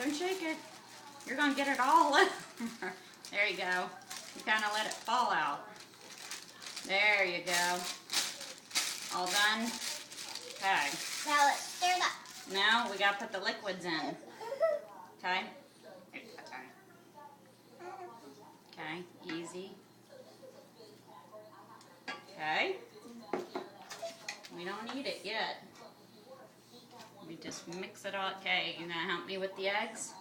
Don't shake it. You're going to get it all over. There you go. You kind of let it fall out. There you go. All done? Okay. Now let's stir it up. Now we got to put the liquids in. Okay? Okay, easy. Okay. We don't need it yet. We just mix it all. Okay, you gonna help me with the eggs?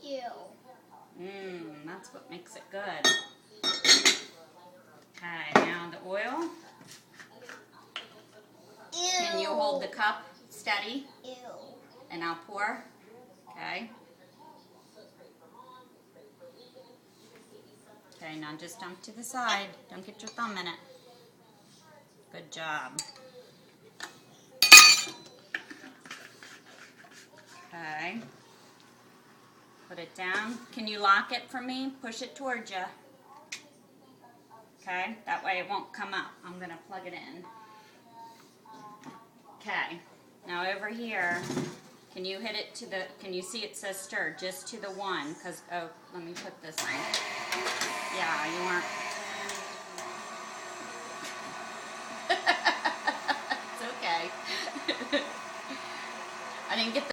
Ew. That's what makes it good. Okay, now the oil. Ew. Can you hold the cup steady? Ew. And I'll pour. Okay. Okay, now just dump to the side. Don't get your thumb in it. Good job. Okay. Put it down. Can you lock it for me? Push it towards you. Okay, that way it won't come up. I'm going to plug it in. Okay, now over here, can you hit it to the, can you see it says stir, just to the one, because, oh, let me put this in. Yeah, you aren't